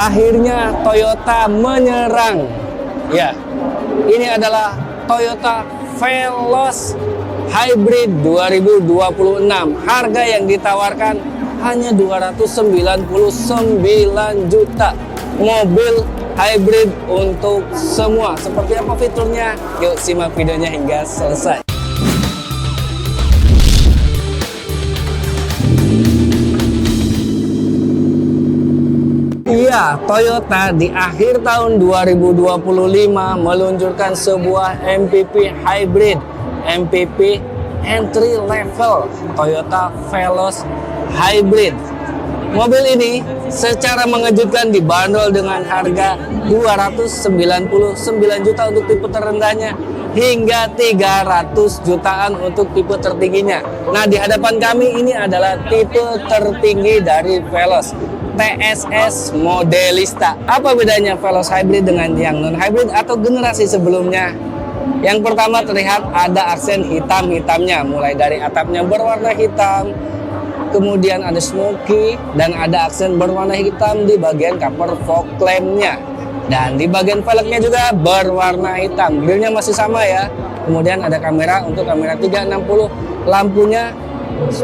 akhirnya Toyota menyerang. Ya, ini adalah Toyota Veloz Hybrid 2026. Harga yang ditawarkan hanya 299 juta. Mobil hybrid untuk semua. Seperti apa fiturnya? Yuk simak videonya hingga selesai. Iya, Toyota di akhir tahun 2025 meluncurkan sebuah MPV hybrid, MPV entry level Toyota Veloz Hybrid. Mobil ini secara mengejutkan dibanderol dengan harga 299 juta untuk tipe terendahnya hingga 300 jutaan untuk tipe tertingginya. Nah, di hadapan kami ini adalah tipe tertinggi dari Veloz, TSS Modelista. Apa bedanya Veloz Hybrid dengan yang non hybrid atau generasi sebelumnya? Yang pertama, terlihat ada aksen hitam-hitamnya, mulai dari atapnya berwarna hitam, kemudian ada smoky, dan ada aksen berwarna hitam di bagian cover fog lampnya. Dan di bagian velgnya juga berwarna hitam. Grillnya masih sama ya. Kemudian ada kamera untuk kamera 360. Lampunya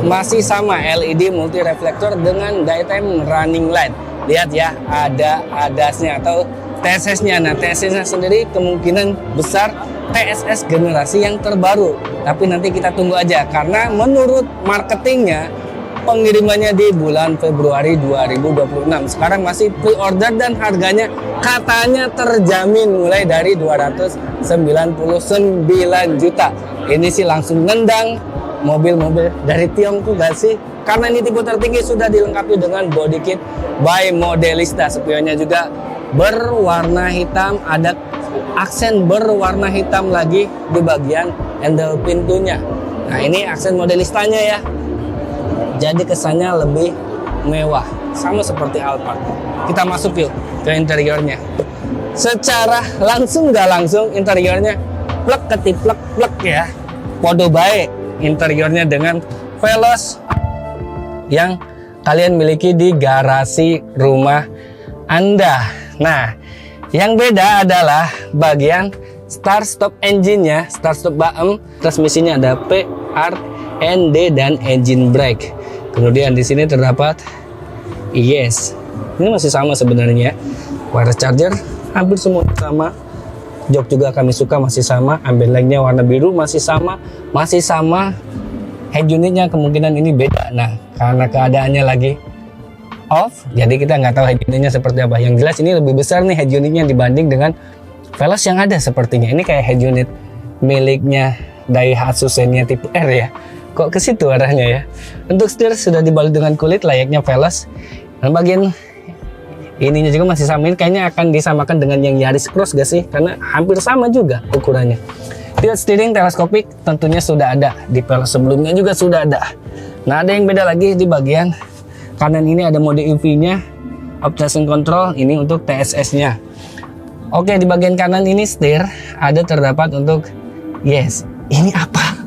masih sama, LED multi reflektor dengan daytime running light. Lihat ya, ada ADAS-nya atau TSS-nya. Nah, TSS-nya sendiri kemungkinan besar TSS generasi yang terbaru. Tapi nanti kita tunggu aja, karena menurut marketingnya pengirimannya di bulan Februari 2026. Sekarang masih pre-order dan harganya katanya terjamin mulai dari 299 juta. Ini sih langsung nendang mobil-mobil dari Tiongkok gak sih? Karena ini tipe tertinggi sudah dilengkapi dengan body kit by Modelista. Spionnya juga berwarna hitam, ada aksen berwarna hitam lagi di bagian handle pintunya. Nah, ini aksen Modelistanya ya. Jadi kesannya lebih mewah, sama seperti Alphard. Kita masuk yuk ke interiornya. Secara langsung nggak langsung interiornya plek ketiplek plek ya. Podo baik interiornya dengan Veloz yang kalian miliki di garasi rumah Anda. Nah, yang beda adalah bagian start stop engine-nya, start stop BAM, transmisinya ada P, R, N, D, dan engine brake. Kemudian di sini terdapat ES. Ini masih sama sebenarnya. Wireless charger hampir semua sama. Jok juga kami suka masih sama. Ambient light-nya warna biru masih sama. Masih sama. Head unitnya kemungkinan ini beda. Nah, karena keadaannya lagi off, jadi kita nggak tahu head unitnya seperti apa. Yang jelas ini lebih besar nih head unitnya dibanding dengan Veloz yang ada sepertinya. Ini kayak head unit miliknya Daihatsu Xenia tipe R ya. Kok ke situ arahnya ya. Untuk setir sudah dibalut dengan kulit layaknya Veloz. Dan bagian ininya juga masih sama. Ini kayaknya akan disamakan dengan yang Yaris Cross gak sih? Karena hampir sama juga ukurannya. Tilt steering teleskopik tentunya sudah ada. Di Veloz sebelumnya juga sudah ada. Nah, ada yang beda lagi di bagian kanan ini ada mode EV-nya, obstruction control, ini untuk TSS-nya. Oke, di bagian kanan ini setir ada terdapat untuk ini apa?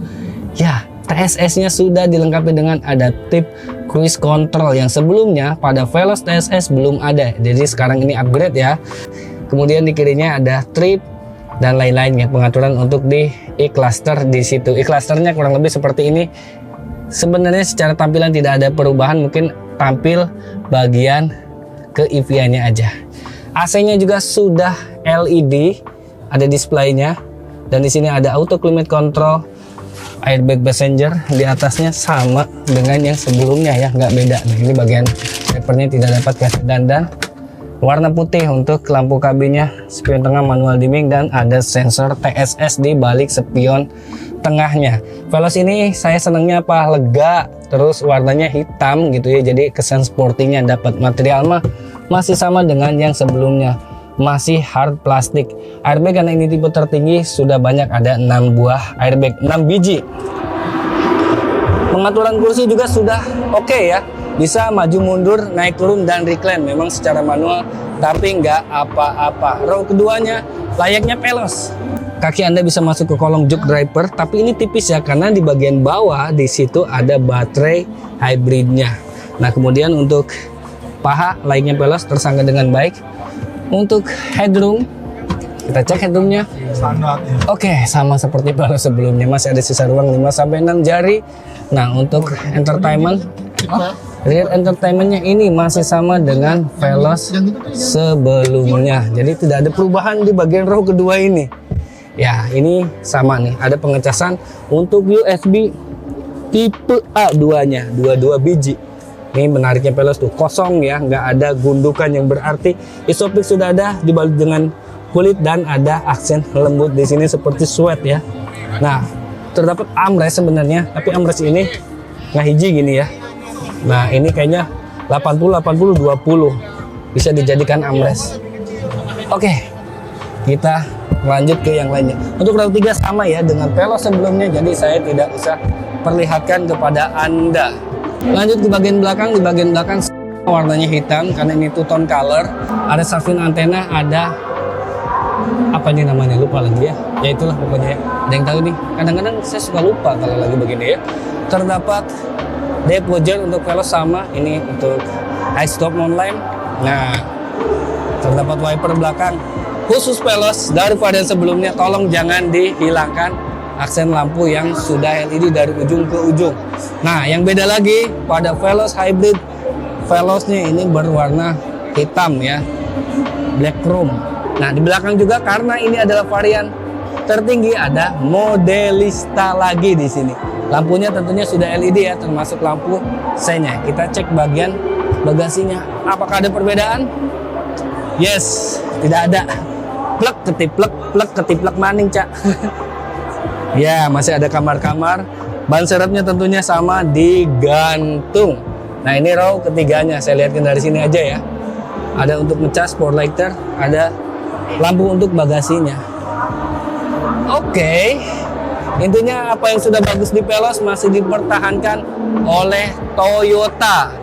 Ya, TSS-nya sudah dilengkapi dengan adaptive cruise control yang sebelumnya pada Veloz TSS belum ada. Jadi sekarang ini upgrade ya. Kemudian di kirinya ada trip dan lain-lainnya, pengaturan untuk di e-cluster di situ. E-clusternya kurang lebih seperti ini. Sebenarnya secara tampilan tidak ada perubahan, mungkin tampil bagian ke EV-nya aja. AC-nya juga sudah LED, ada displaynya, dan di sini ada auto climate control, airbag passenger, di atasnya sama dengan yang sebelumnya ya, nggak beda. Nah, ini bagian wipernya tidak dapat kasih dandan, warna putih untuk lampu kabinnya, spion tengah manual dimming, dan ada sensor TSS di balik spion tengahnya. Veloz ini saya senangnya apa? Lega, terus warnanya hitam gitu ya, jadi kesan sportinya dapat. Material mah masih sama dengan yang sebelumnya, masih hard plastik. Airbag karena ini tipe tertinggi sudah banyak, ada 6 buah airbag, 6 biji. Pengaturan kursi juga sudah oke ya, bisa maju mundur, naik turun, dan recline. Memang secara manual tapi nggak apa-apa. Row keduanya layaknya Veloz. Kaki Anda bisa masuk ke kolong jok driver, tapi ini tipis ya, karena di bagian bawah di situ ada baterai hybridnya. Nah, kemudian untuk paha, layaknya Veloz tersangga dengan baik. Untuk headroom, kita cek headroomnya. Standar ya. Oke, sama seperti Veloz sebelumnya, masih ada sisa ruang 5-6 jari. Nah, untuk entertainment, rear entertainmentnya ini masih sama dengan Veloz sebelumnya. Jadi tidak ada perubahan di bagian row kedua ini. Ya, ini sama nih, ada pengecasan untuk USB tipe A2-nya, 22 biji. Ini menariknya Veloz tuh kosong ya, nggak ada gundukan yang berarti. Isopix sudah ada dibalut dengan kulit dan ada aksen lembut di sini seperti suede ya. Nah, terdapat armrest sebenarnya, tapi armrest ini nggak hiji gini ya. Nah, ini kayaknya 80-80-20 bisa dijadikan armrest. Oke, kita lanjut ke yang lainnya. Untuk row 3 sama ya dengan Veloz sebelumnya, jadi saya tidak usah perlihatkan kepada Anda. Lanjut ke bagian belakang. Di bagian belakang warnanya hitam karena ini two tone color. Ada safin antena, ada apa ini namanya, lupa lagi ya. Ya itulah pokoknya ya. Ada yang tahu nih? Kadang-kadang saya suka lupa kalau lagi begini ya. Terdapat depth gauge untuk Veloz sama, ini untuk high stop non-lamp. Nah, terdapat wiper belakang khusus Veloz dari varian sebelumnya. Tolong jangan dihilangkan aksen lampu yang sudah LED dari ujung ke ujung. Nah, yang beda lagi pada Veloz Hybrid, Veloznya ini berwarna hitam ya, black chrome. Nah, di belakang juga karena ini adalah varian tertinggi, ada Modelista lagi di sini. Lampunya tentunya sudah LED ya, termasuk lampu senya. Kita cek bagian bagasinya. Apakah ada perbedaan? Yes, tidak ada. Plek ketiplek maning, Cak. Ya, masih ada kamar-kamar. Ban serepnya tentunya sama digantung. Nah, ini row ketiganya. Saya lihatkan dari sini aja ya. Ada untuk ngecas sport lighter, ada lampu untuk bagasinya. Oke. Intinya apa yang sudah bagus di Veloz masih dipertahankan oleh Toyota.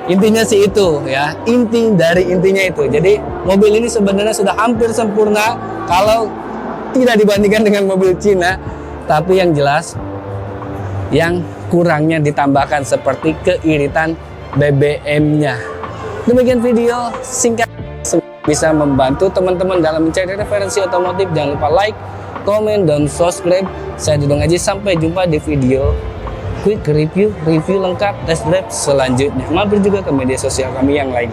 Intinya sih itu ya. Inti dari intinya itu. Jadi mobil ini sebenarnya sudah hampir sempurna kalau tidak dibandingkan dengan mobil Cina. Tapi yang jelas, yang kurangnya ditambahkan seperti keiritan BBM-nya. Demikian video singkat, bisa membantu teman-teman dalam mencari referensi otomotif. Jangan lupa like, komen, dan subscribe. Saya Dudung Aji, sampai jumpa di video quick review lengkap test drive selanjutnya. Mampir juga ke media sosial kami yang lain.